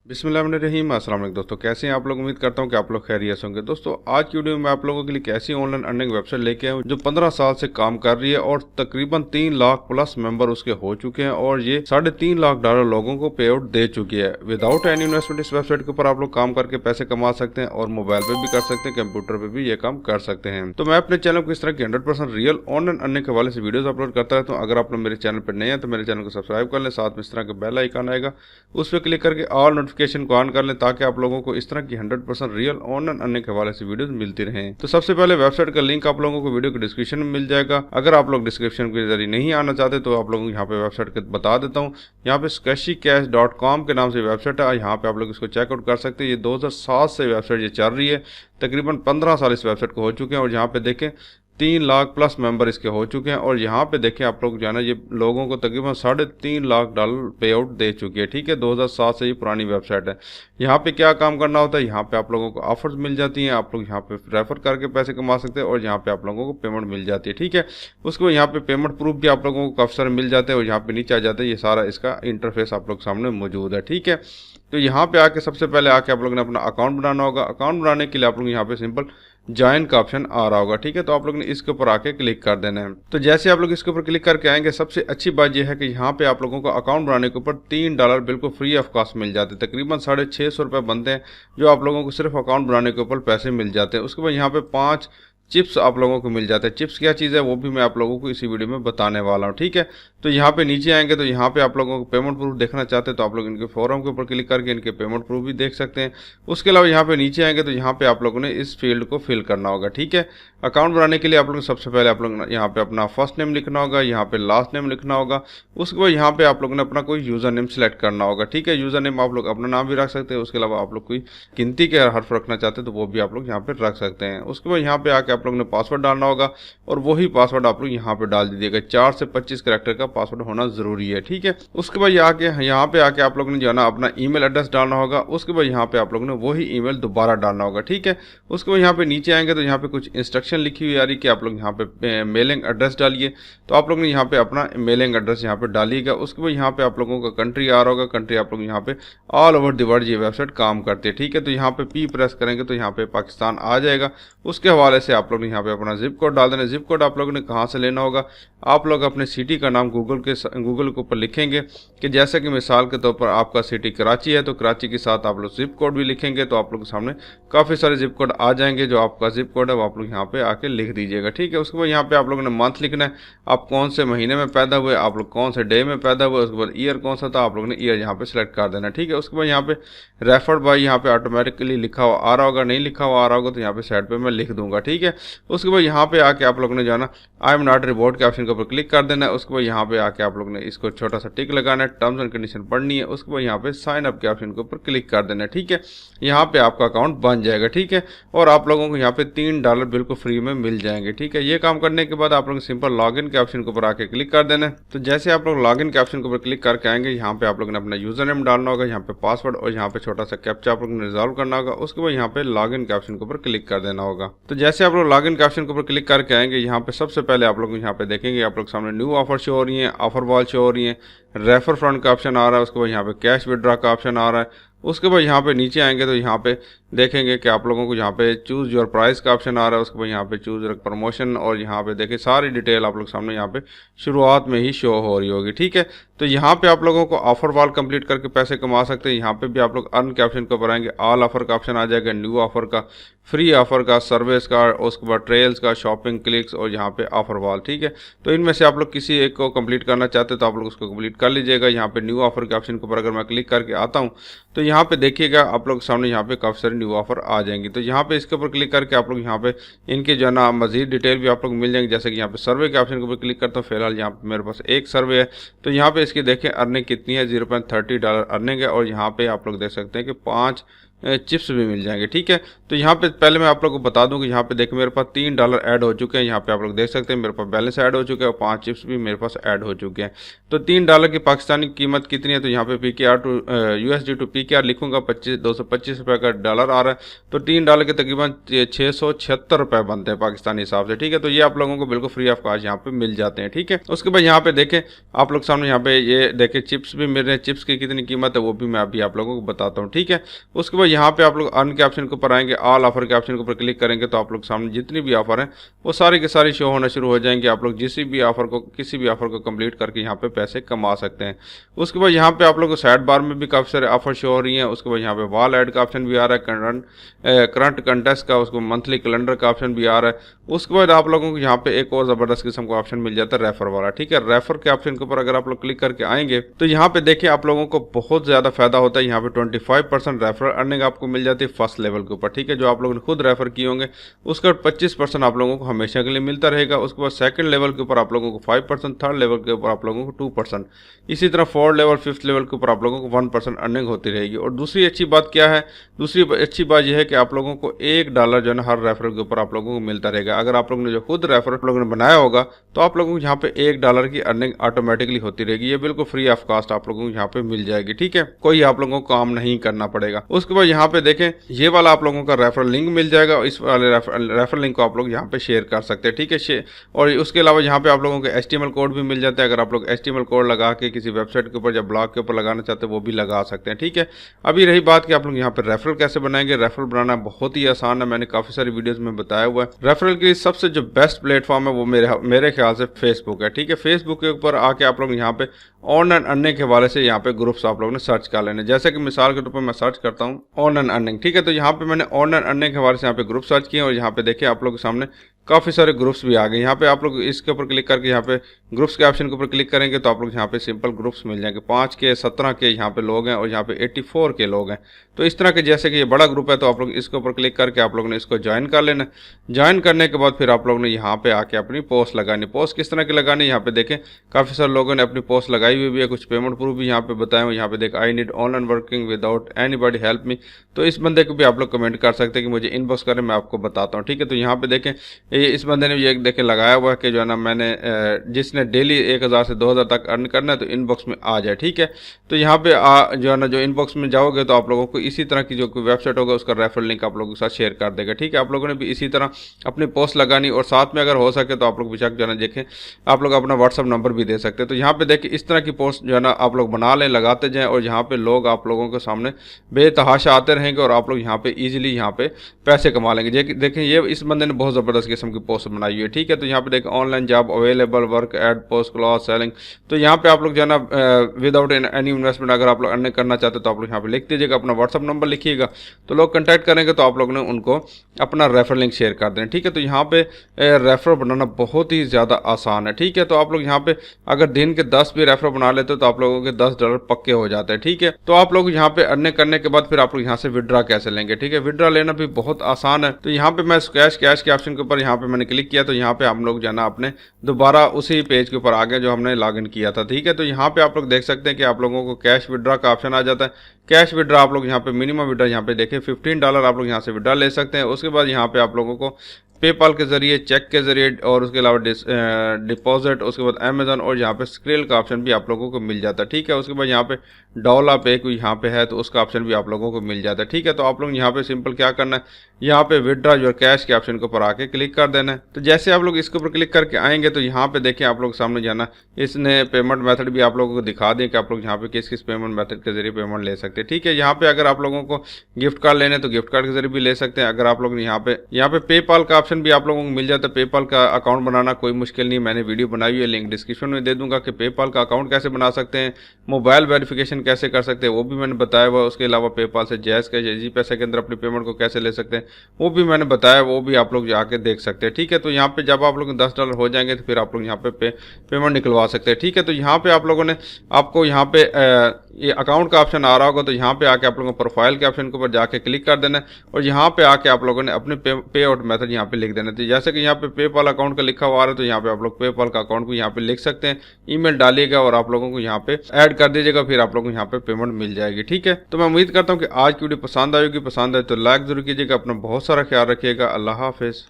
बिस्मिल्लाहिर्रहमानिर्रहीम। अस्सलाम वालेकुम दोस्तों, कैसे हैं आप लोग। उम्मीद करता हूं कि आप लोग खैरियत होंगे। दोस्तों आज की वीडियो में मैं आप लोगों के लिए कैसी ऑनलाइन अर्निंग वेबसाइट लेके आया हूं जो 15 साल से काम कर रही है और तकरीबन 3 लाख प्लस मेंबर उसके हो चुके हैं और ये $3.5 लाख लोगों को पे आउट दे चुकी है। विदाउट एनी इन्वेस्टमेंट इस वेबसाइट के ऊपर आप लोग काम करके पैसे कमा सकते हैं और मोबाइल पे भी कर सकते हैं, कंप्यूटर पे भी ये काम कर सकते हैं। तो मैं अपने चैनल को इस तरह की 100% रियल ऑनलाइन अर्निंग के हवाले से वीडियोस अपलोड करता रहता हूँ। अगर आप लोग मेरे चैनल पर नए हैं तो मेरे चैनल को सब्सक्राइब कर लें, साथ में इस तरह का बेल आइकन आएगा उस पर क्लिक करके ऑल नोटिफिकेशन को ऑन कर लें ताकि आप लोगों को इस तरह की 100% रियल ऑनलाइन अर्निंग के हवाले से वीडियोस मिलती रहें। तो सबसे पहले वेबसाइट का लिंक आप लोगों को वीडियो के डिस्क्रिप्शन में मिल जाएगा। अगर आप लोग डिस्क्रिप्शन के जरिए नहीं आना चाहते तो आप लोगों को यहाँ पे वेबसाइट के बता देता हूँ। यहाँ पे sketchycash.com के नाम से वेबसाइट है, यहाँ पे आप लोग इसको चेकआउट कर सकते हैं। ये 2007 से वेबसाइट ये चल रही है, तकरीबन 15 साल इस वेबसाइट को हो चुके हैं और यहाँ पे देखें 3 लाख प्लस मेंबर इसके हो चुके हैं और यहाँ पे देखें आप लोग जाना ये लोगों को तकरीबन $3.5 लाख पे आउट दे चुकी है। ठीक है, 2007 से ये पुरानी वेबसाइट है। यहाँ पे क्या काम करना होता है, यहाँ पे आप लोगों को ऑफर्स मिल जाती हैं, आप लोग यहाँ पे रेफर करके पैसे कमा सकते हैं और यहाँ पे आप लोगों को पेमेंट मिल जाती है। ठीक है, उसके बाद यहाँ पे पेमेंट प्रूफ भी आप लोगों को काफ़ी सारे मिल जाते हैं और यहाँ पे नीचे आ जाते हैं। ये सारा इसका इंटरफेस आप लोग सामने मौजूद है। ठीक है, तो यहाँ पे आके सबसे पहले आके आप लोगों ने अपना अकाउंट बनाना होगा। अकाउंट बनाने के लिए आप लोग यहाँ पे सिंपल ज्वाइन का ऑप्शन आ रहा होगा। ठीक है, तो आप लोग ने इसके ऊपर आके क्लिक कर देना है। तो जैसे आप लोग इसके ऊपर क्लिक करके आएंगे, सबसे अच्छी बात यह है कि यहाँ पे आप लोगों को अकाउंट बनाने के ऊपर $3 बिल्कुल फ्री ऑफ कॉस्ट मिल जाते हैं। तकरीबन 650 रुपये बनते हैं जो आप लोगों को सिर्फ अकाउंट बनाने के ऊपर पैसे मिल जाते हैं। उसके बाद यहाँ पे 5 चिप्स आप लोगों को मिल जाते हैं। चिप्स क्या चीज़ है वो भी मैं आप लोगों को इसी वीडियो में बताने वाला हूँ। ठीक है, तो यहाँ पे नीचे आएंगे तो यहाँ पे आप लोगों को पेमेंट प्रूफ देखना चाहते हैं तो आप लोग इनके फॉर्म के ऊपर क्लिक करके इनके पेमेंट प्रूफ भी देख सकते हैं। उसके अलावा यहाँ पे नीचे आएंगे तो यहाँ पे आप लोगों ने इस फील्ड को फिल करना होगा। ठीक है, अकाउंट बनाने के लिए आप लोग सबसे पहले आप लोग यहाँ पे अपना फर्स्ट नेम लिखना होगा, यहाँ पे लास्ट नेम लिखना होगा। उसके बाद यहाँ पे आप लोगों ने अपना कोई यूज़र नेम सेलेक्ट करना होगा। ठीक है, यूज़र नेम आप लोग अपना नाम भी रख सकते हैं। उसके अलावा आप लोग कोई गिनती के हर्फ रखना चाहते हैं तो वो भी आप लोग यहाँ पे रख सकते हैं। उसके बाद यहाँ पे आके आप लोग ने पासवर्ड डालना होगा और वही पासवर्ड आप लोग यहाँ पे डाल दीजिएगा। 4 से 25 कैरेक्टर का पासवर्ड होना जरूरी है। ठीक है, उसके बाद यहाँ पे आके आप लोग ने जो है ना अपना ईमेल एड्रेस डालना होगा। उसके बाद यहाँ पे आप लोग ने वही ईमेल दोबारा डालना होगा। ठीक है, उसके बाद यहाँ पे नीचे आएंगे तो यहाँ पे कुछ इंस्ट्रक्शन लिखी हुई आ रही कि आप लोग यहाँ पे मेलिंग एड्रेस डालिए। तो आप लोग ने यहाँ पे अपना मेलिंग एड्रेस यहाँ पे डालिएगा। उसके बाद यहाँ पे आप लोगों का कंट्री आ रहा होगा। कंट्री आप लोग यहाँ पे ऑल ओवर द वर्ल्ड ये वेबसाइट काम करती है। ठीक है, तो यहाँ पे पी प्रेस करेंगे तो यहाँ पे पाकिस्तान आ जाएगा। उसके हवाले से आप लोग यहाँ पे अपना जिप कोड डाल देना। जिप कोड आप लोगों ने कहाँ से लेना होगा, आप लोग अपने सिटी का नाम गूगल के ऊपर लिखेंगे कि जैसे कि मिसाल के तौर पर आपका सिटी कराची है तो कराची के साथ आप लोग जिप कोड भी लिखेंगे तो आप लोग के सामने काफ़ी सारे जिप कोड आ जाएंगे। जो आपका जिप कोड है वो आप लोग यहाँ पे आके लिख दीजिएगा। ठीक है, उसके बाद यहाँ पे आप लोगों ने मंथ लिखना है, आप कौन से महीने में पैदा हुए, आप लोग कौन से डे में पैदा हुए। उसके बाद ईयर कौन सा था, आप लोग ने ईयर यहाँ पे सिलेक्ट कर देना। ठीक है, उसके बाद यहाँ पे रेफर्ड बाय यहाँ पे ऑटोमेटिकली लिखा हुआ आ रहा होगा, नहीं लिखा हुआ आ रहा होगा तो यहाँ पे साइड पे मैं लिख दूंगा। ठीक है, उसके बाद यहाँ पे आके आप लोग ने जाना आई एम नॉट रिवॉर्ड के ऑप्शन के ऊपर क्लिक कर देना है। उसके बाद यहाँ पे आके आप लोग ने इसको छोटा सा टिक लगाना है, टर्म्स एंड कंडीशन पढ़नी है। उसके बाद यहाँ पे साइन अप के ऑप्शन के ऊपर क्लिक कर देना है। ठीक है, यहाँ पे आपका अकाउंट बन जाएगा। ठीक है, और आप लोगों को यहाँ पे $3 बिल्कुल फ्री में मिल जाएंगे। ठीक है, ये काम करने के बाद आप लोग सिंपल लॉगिन के ऑप्शन के ऊपर आके क्लिक कर देना है। तो जैसे आप लोग लॉगिन के ऑप्शन के ऊपर क्लिक करके आएंगे, यहाँ पे आप लोग ने अपना यूजर नेम डालना होगा, यहाँ पे पासवर्ड और यहाँ पे छोटा सा कैप्चा आप लोग ने रिजॉल्व करना होगा। उसके बाद यहाँ पे लॉगिन के ऑप्शन के ऊपर क्लिक कर देना होगा। तो जैसे आप लोग लॉगिन के ऑप्शन के ऊपर क्लिक करके आएंगे, यहाँ पे सबसे पहले आप लोग यहाँ पे देखेंगे आप लोग सामने न्यू ऑफर शो हो रही है, ऑफर वॉल शो हो रही है, रेफर फ्रंट का ऑप्शन आ रहा है। उसके बाद यहाँ पे कैश विड्रॉ का ऑप्शन आ रहा है। उसके बाद यहाँ पे नीचे आएंगे तो यहाँ पे देखेंगे कि आप लोगों को यहाँ पे चूज़ योर प्राइस का ऑप्शन आ रहा है। उसके बाद यहाँ पे चूज़ योर प्रमोशन और यहाँ पे देखिए सारी डिटेल आप लोग सामने यहाँ पे शुरुआत में ही शो हो रही होगी। ठीक है, तो यहाँ पे आप लोगों को ऑफर वॉल कंप्लीट करके पैसे कमा सकते हैं। यहाँ पे भी आप लोग अर्न के ऑप्शन के ऊपर आएंगे, ऑल ऑफर का ऑप्शन आ जाएगा, न्यू ऑफर का, फ्री ऑफर का, सर्विस का, उसके बाद ट्रेल्स का, शॉपिंग क्लिक्स और यहाँ पे ऑफर वॉल। ठीक है, तो इनमें से आप लोग किसी एक को कंप्लीट करना चाहते हैं तो आप लोग उसको कंप्लीट कर लीजिएगा। यहाँ पे न्यू ऑफर के ऑप्शन के ऊपर अगर मैं क्लिक करके आता हूँ तो यहाँ पे देखिएगा आप लोग सामने यहाँ पे काफ़ी सारे न्यू ऑफर आ जाएंगे। तो यहाँ पे इसके ऊपर क्लिक करके आप लोग यहाँ पे इनके जो है ना मजीद डिटेल भी आप लोग मिल जाएंगे। जैसे कि यहाँ पे सर्वे के ऑप्शन के ऊपर क्लिक करता हूँ, फिलहाल यहाँ पे मेरे पास एक सर्वे है तो यहाँ पे इसकी देखें अर्निंग कितनी है, $0.30 अर्निंग है। और यहाँ पे आप लोग देख सकते हैं कि 5 चिप्स भी मिल जाएंगे। ठीक है, तो यहाँ पे पहले मैं आप लोग को बता दूं कि यहाँ पे देखो मेरे पास $3 ऐड हो चुके हैं। यहाँ पे आप लोग देख सकते हैं मेरे पास बैलेंस ऐड हो चुके हैं और 5 चिप्स भी मेरे पास ऐड हो चुके हैं। तो $3 की पाकिस्तानी कीमत कितनी है, तो यहाँ पे PKR to USD to PKR लिखूंगा 225 रुपये का डॉलर आ रहा है, तो $3 के तकरीबन 676 रुपये बनते हैं पाकिस्तानी हिसाब से। ठीक है, तो ये आप लोगों को बिल्कुल फ्री ऑफ कॉस्ट यहाँ पे मिल जाते हैं। ठीक है, उसके बाद यहाँ पे देखें आप लोग सामने यहाँ पे ये देखें चिप्स भी मिल रहे हैं। चिप्स की कितनी कीमत है वो भी मैं अभी आप लोगों को बताता हूँ। ठीक है, उसके बाद यहाँ पे आप लोग अर्न के ऑप्शन के ऊपर आएंगे, ऑल ऑफर के ऑप्शन के ऊपर क्लिक करेंगे तो आप लोग सामने जितनी भी ऑफर हैं वो सारी के सारी शो होना शुरू हो जाएंगे। आप लोग किसी भी ऑफर को कंप्लीट करके यहाँ पे पैसे कमा सकते हैं। उसके बाद यहाँ पे आप लोग को साइड बार में भी काफ़ी सारे ऑफर शो हो रही हैं। उसके बाद यहाँ पे वॉल ऐड का ऑप्शन भी आ रहा है, करंट कंटेस्ट का, उसको मंथली कैलेंडर का ऑप्शन भी आ रहा है। उसके बाद आप लोगों को यहाँ पे एक और ज़बरदस्त किस्म का ऑप्शन मिल जाता है रेफर वाला। ठीक है, रेफर के ऑप्शन के ऊपर अगर आप लोग क्लिक करके आएंगे तो यहाँ पे देखिए आप लोगों को बहुत ज़्यादा फायदा होता है। यहाँ पे 25% रेफर अर्निंग आपको मिल जाती है फर्स्ट लेवल के ऊपर। ठीक है, जो आप लोगों ने खुद रेफर किए होंगे उसका 25% आप लोगों को हमेशा के लिए मिलता रहेगा। उसके बाद सेकंड लेवल के ऊपर आप लोगों को 5%, थर्ड लेवल के ऊपर आप लोगों को 2%, इसी तरह फोर्थ लेवल, फिफ्थ लेवल के ऊपर आप लोगों को 1% अर्निंग होती रहेगी। और दूसरी अच्छी बात क्या है, दूसरी अच्छी बात यह है कि आप लोगों को $1 जो है हर रेफर के ऊपर आप लोगों को मिलता रहेगा। अगर आप लोगों ने जो खुद रेफर आप लोगों ने बनाया होगा तो आप लोगों को यहाँ पे $1 की अर्निंग ऑटोमेटिकली होती रहेगी। ये बिल्कुल फ्री ऑफ कॉस्ट आप लोगों को यहाँ पे मिल जाएगी। ठीक है, कोई आप लोगों को काम नहीं करना पड़ेगा। उसके बाद यहाँ पे देखें ये वाला आप लोगों का रेफरल लिंक मिल जाएगा, इस वाले रेफरल लिंक को आप लोग यहाँ पे शेयर कर सकते हैं। ठीक है, और उसके अलावा यहाँ पे आप लोगों को HTML कोड भी मिल जाता है। अगर आप लोग HTML कोड लगा के किसी वेबसाइट के ऊपर या ब्लॉग के ऊपर लगाना चाहते हैं वो भी लगा सकते हैं। ठीक है, अभी रही बात कि आप लोग यहाँ पे रेफरल कैसे बनाएंगे। रेफरल बनाना बहुत ही आसान है, मैंने काफी सारी वीडियोस में बताया हुआ है। रेफरल के लिए सबसे जो बेस्ट प्लेटफॉर्म है वो मेरे ख्याल से फेसबुक है। ठीक है, फेसबुक के ऊपर आके आप लोग यहाँ पे ऑनलाइन अर्निंग के हवाले से यहाँ पे ग्रुप्स आप लोगों ने सर्च कर लेने। जैसे कि मिसाल के तौर पर मैं सर्च करता हूँ ऑनलाइन अर्निंग। ठीक है, तो यहाँ पे मैंने ऑनलाइन अर्निंग के हवाले से यहाँ पे ग्रुप सर्च किए और यहाँ पे देखिए आप लोग के सामने काफ़ी सारे ग्रुप्स भी आ गए। यहाँ पे आप लोग इसके ऊपर क्लिक करके यहाँ पे ग्रुप्स के ऑप्शन के ऊपर क्लिक करेंगे तो आप लोग यहाँ पे सिंपल ग्रुप्स मिल जाएंगे। 5 के 17 के यहाँ पे लोग हैं और यहाँ पे 84 के लोग हैं। तो इस तरह के जैसे कि ये बड़ा ग्रुप है तो आप लोग इसके ऊपर क्लिक करके आप लोगों ने इसको ज्वाइन कर लेना। ज्वाइन करने के बाद फिर आप लोगों ने यहाँ पे आके अपनी पोस्ट लगानी। पोस्ट किस तरह की लगानी, यहाँ पे देखें काफ़ी सारे लोगों ने अपनी पोस्ट लगाई हुई भी है, कुछ पेमेंट प्रूफ भी यहाँ पे बताए हुए। यहाँ पे देखें I need online working without anybody help me, तो इस बंदे को भी आप लोग कमेंट कर सकते हैं कि मुझे इनबॉक्स करें, मैं आपको बताता हूँ। ठीक है, तो यहाँ पे देखें इस बंदे ने ये देखें लगाया हुआ है कि जो है ना मैंने जिसने डेली 1000 से 2000 तक अर्न करना है तो इनबॉक्स में आ जाए। ठीक है, तो यहाँ पे जो है ना जो इनबॉक्स में जाओगे तो आप लोगों को इसी तरह की जो वेबसाइट होगा उसका रेफरल लिंक आप लोगों के साथ शेयर कर देगा। ठीक है, आप लोगों ने भी इसी तरह अपनी पोस्ट लगानी और साथ में अगर हो सके तो आप लोग बेशक जो है ना देखें आप लोग अपना व्हाट्सअप नंबर भी दे सकते हैं। तो यहाँ पे देखिए इस तरह की पोस्ट जो है ना आप लोग बना लें, लगाते जाएं और यहाँ पे लोग आप लोगों के सामने बेतहाशा आते रहेंगे और आप लोग यहाँ पे ईजिली यहाँ पे पैसे कमा लेंगे। देखें ये इस बंदे ने बहुत ज़बरदस्त किस्म की पोस्ट बनाई हुई है। ठीक है, तो यहाँ पे देखें online job available, work ad, post clause selling. तो यहाँ पे आप लोग जो है ना विदाउट एनी इन्वेस्टमेंट अगर आप लोग अर्निंग करना चाहते हो तो आप लोग यहाँ पे लिख दीजिएगा, अपना व्हाट्सअप नंबर लिखिएगा, तो लोग कंटैक्ट करेंगे तो आप लोगों ने उनको अपना रेफर लिंक शेयर कर दें। ठीक है, तो यहाँ पे रेफर बनाना बहुत ही ज़्यादा आसान है। ठीक है, तो आप लोग यहाँ पे अगर दिन के 10 भी रेफर बना लेते हो तो आप लोगों के $10 पक्के हो जाते हैं। ठीक है, तो आप लोग यहाँ पे अर्निंग करने के बाद फिर आप लोग यहाँ से विड्रा कैसे लेंगे। ठीक है, विड्रा लेना भी बहुत आसान है। तो यहाँ पे मैं कैश के ऑप्शन के ऊपर यहाँ पे मैंने क्लिक किया तो यहाँ पे हम लोग जाना अपने दोबारा उसी पेज के ऊपर आ गए जो हमने लॉगिन किया था। ठीक है, तो यहाँ पे आप लोग देख सकते हैं कि आप लोगों को कैश विड्रा का ऑप्शन आ जाता है। कैश विड्रा आप लोग यहाँ पे मिनिमम विड्रा यहाँ पे देखें $15 आप लोग यहाँ से विड्रा ले सकते हैं। उसके बाद यहाँ पे आप लोगों को पेपाल के जरिए, चेक के जरिए और उसके अलावा डिपॉजिट, उसके बाद अमेजन और यहाँ पे स्क्रिल का ऑप्शन भी आप लोगों को मिल जाता है। ठीक है, उसके बाद यहाँ पे डॉलर पे कोई यहाँ पे है तो उसका ऑप्शन भी आप लोगों को मिल जाता है। ठीक है, तो आप लोग यहाँ पे सिंपल क्या करना है, यहाँ पे विड्रा योर कैश के ऑप्शन के ऊपर आके क्लिक कर देना है। तो जैसे आप लोग इसके ऊपर क्लिक करके आएंगे तो यहाँ पे देखिए आप लोग सामने जाना, इसने पेमेंट मेथड भी आप लोगों को दिखा दें कि आप लोग यहाँ पे किस किस पेमेंट मेथड के जरिए पेमेंट ले सकते हैं। ठीक है, यहाँ पे अगर आप लोगों को गिफ्ट कार्ड लेने तो गिफ्ट कार्ड के जरिए भी ले सकते हैं। अगर आप लोग यहाँ पे पेपाल का ऑप्शन भी आप लोगों को मिल जाता है। पेपाल का अकाउंट बनाना कोई मुश्किल नहीं, मैंने वीडियो बनाई हुई है, लिंक डिस्क्रिप्शन में दे दूंगा कि पेपाल का अकाउंट कैसे बना सकते हैं, मोबाइल वेरिफिकेशन कैसे कर सकते हैं वो भी मैंने बताया हुआ। उसके अलावा पेपाल से जैज़ के जी पैसे के अंदर अपनी पेमेंट को कैसे ले सकते हैं वो भी मैंने बताया, वो भी आप लोग जाके देख सकते हैं। ठीक है, तो यहाँ पे जब आप लोग $10 हो जाएंगे तो फिर आप लोग यहाँ पे पेमेंट निकलवा सकते हैं। ठीक है, तो यहाँ पे आप लोगों ने आपको यहाँ पे ये अकाउंट का ऑप्शन आ रहा होगा, तो यहाँ पे आके आप लोगों को प्रोफाइल के ऑप्शन के ऊपर जाके क्लिक कर देना है और यहाँ पे आके आप लोगों ने अपने पे आउट मेथड यहाँ पे लिख देना है। तो जैसे कि यहाँ पे पेपाल अकाउंट का लिखा हुआ आ रहा है, तो यहाँ पे आप लोग पेपाल का अकाउंट को यहाँ पे लिख सकते हैं, ईमेल डालिएगा और आप लोगों को यहाँ पे ऐड कर दीजिएगा, फिर आप लोगों को यहाँ पे पेमेंट मिल जाएगी। ठीक है, तो मैं उम्मीद करता हूँ कि आज की वीडियो पसंद आएगी। पसंद आए तो लाइक जरूर कीजिएगा। अपना बहुत सारा ख्याल रखिएगा। अल्लाह हाफिज।